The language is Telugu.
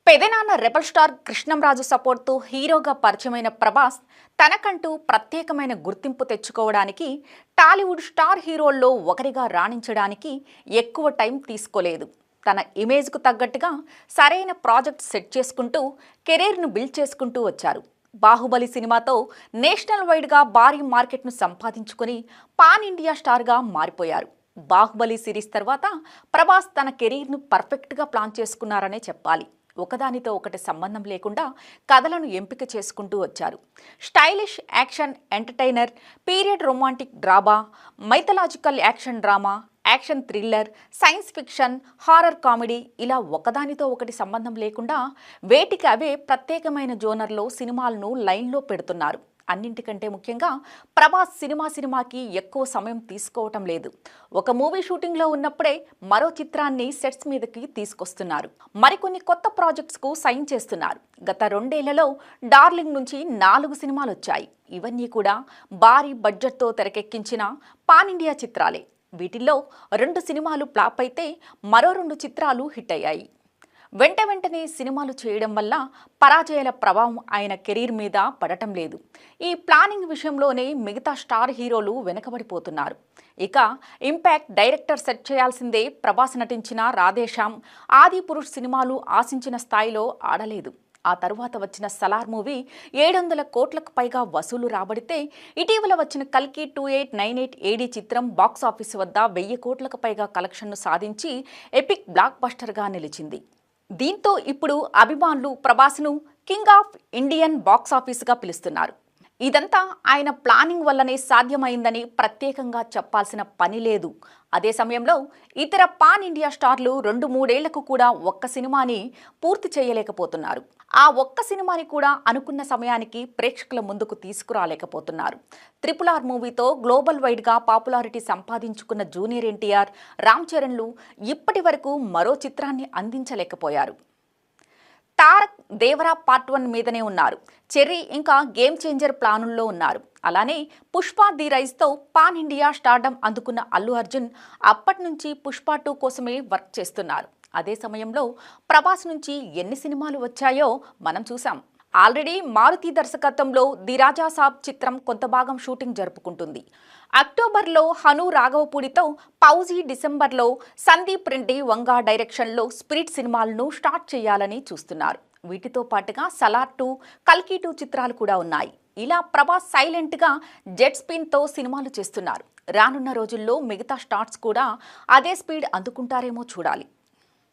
పెదనాన్న రెబల్ స్టార్ కృష్ణంరాజు సపోర్ట్తో హీరోగా పరిచయమైన ప్రభాస్ తనకంటూ ప్రత్యేకమైన గుర్తింపు తెచ్చుకోవడానికి టాలీవుడ్ స్టార్ హీరోల్లో ఒకరిగా రాణించడానికి ఎక్కువ టైం తీసుకోలేదు. తన ఇమేజ్కు తగ్గట్టుగా సరైన ప్రాజెక్ట్ సెట్ చేసుకుంటూ కెరీర్ను బిల్డ్ చేసుకుంటూ వచ్చారు. బాహుబలి సినిమాతో నేషనల్ వైడ్గా భారీ మార్కెట్ను సంపాదించుకొని పాన్ ఇండియా స్టార్గా మారిపోయారు. బాహుబలి సిరీస్ తర్వాత ప్రభాస్ తన కెరీర్ను పర్ఫెక్ట్గా ప్లాన్ చేసుకున్నారనే చెప్పాలి. ఒకదానితో ఒకటి సంబంధం లేకుండా కథలను ఎంపిక చేసుకుంటూ వచ్చారు. Stylish action entertainer, period romantic drama, mythological action drama, action thriller, science fiction, horror comedy ఇలా ఒకదానితో ఒకటి సంబంధం లేకుండా వేటికి అవే ప్రత్యేకమైన జోనర్లో సినిమాలను లైన్లో పెడుతున్నారు. అన్నింటికంటే ముఖ్యంగా ప్రభాస్ సినిమాకి ఎక్కువ సమయం తీసుకోవటం లేదు. ఒక మూవీ షూటింగ్లో ఉన్నప్పుడే మరో చిత్రాన్ని సెట్స్ మీదకి తీసుకొస్తున్నారు. మరికొన్ని కొత్త ప్రాజెక్ట్స్కు సైన్ చేస్తున్నారు. గత 2 ఏళ్లలో డార్లింగ్ నుంచి 4 సినిమాలు వచ్చాయి. ఇవన్నీ కూడా భారీ బడ్జెట్తో తెరకెక్కించిన పాన్ ఇండియా చిత్రాలే. వీటిల్లో 2 సినిమాలు ఫ్లాప్ అయితే మరో 2 చిత్రాలు హిట్ అయ్యాయి. వెంటనే సినిమాలు చేయడం వల్ల పరాజయాల ప్రభావం ఆయన కెరీర్ మీద పడటం లేదు. ఈ ప్లానింగ్ విషయంలోనే మిగతా స్టార్ హీరోలు వెనకబడిపోతున్నారు. ఇక ఇంపాక్ట్ డైరెక్టర్ సెట్ చేయాల్సిందే. ప్రభాస్ నటించిన రాధేశ్యామ్, ఆదిపురుష్ సినిమాలు ఆశించిన స్థాయిలో ఆడలేదు. ఆ తరువాత వచ్చిన సలార్ మూవీ 700 కోట్లకు పైగా వసూలు రాబడితే, ఇటీవల వచ్చిన కల్కి 2898 ఏడీ చిత్రం బాక్సాఫీస్ వద్ద 1000 కోట్లకు పైగా కలెక్షన్ను సాధించి ఎపిక్ బ్లాక్ బస్టర్గా నిలిచింది. దీంతో ఇప్పుడు అభిమానులు ప్రభాస్ను కింగ్ ఆఫ్ ఇండియన్ బాక్సాఫీస్గా పిలుస్తున్నారు. ఇదంతా ఆయన ప్లానింగ్ వల్లనే సాధ్యమైందని ప్రత్యేకంగా చెప్పాల్సిన పని లేదు. అదే సమయంలో ఇతర పాన్ ఇండియా స్టార్లు 2-3 ఏళ్లకు కూడా ఒక్క సినిమాని పూర్తి చేయలేకపోతున్నారు. ఆ ఒక్క సినిమాని కూడా అనుకున్న సమయానికి ప్రేక్షకుల ముందుకు తీసుకురాలేకపోతున్నారు. RRR మూవీతో గ్లోబల్ వైడ్గా పాపులారిటీ సంపాదించుకున్న జూనియర్ ఎన్టీఆర్, రామ్ చరణ్లు ఇప్పటి వరకు మరో చిత్రాన్ని అందించలేకపోయారు. తారక్ దేవరా పార్ట్ 1 మీదనే ఉన్నారు. చెర్రీ ఇంకా గేమ్ చేంజర్ ప్లానుల్లో ఉన్నారు. అలానే పుష్ప ది రైజ్తో పాన్ ఇండియా స్టార్డమ్ అందుకున్న అల్లు అర్జున్ అప్పటి నుంచి పుష్ప 2 కోసమే వర్క్ చేస్తున్నారు. అదే సమయంలో ప్రభాస్ నుంచి ఎన్ని సినిమాలు వచ్చాయో మనం చూసాం. ఆల్రెడీ మారుతి దర్శకత్వంలో ది రాజా సాబ్ చిత్రం కొంత భాగం షూటింగ్ జరుపుకుంటుంది. అక్టోబర్లో హను రాఘవపూడితో పౌజీ, డిసెంబర్లో సందీప్ రెడ్డి వంగా డైరెక్షన్లో స్పిరిట్ సినిమాలను స్టార్ట్ చేయాలని చూస్తున్నారు. వీటితో పాటుగా సలార్ 2, కల్కి 2 చిత్రాలు కూడా ఉన్నాయి. ఇలా ప్రభాస్ సైలెంట్గా జెట్ స్పిన్తో సినిమాలు చేస్తున్నారు. రానున్న రోజుల్లో మిగతా స్టార్ట్స్ కూడా అదే స్పీడ్ అందుకుంటారేమో చూడాలి.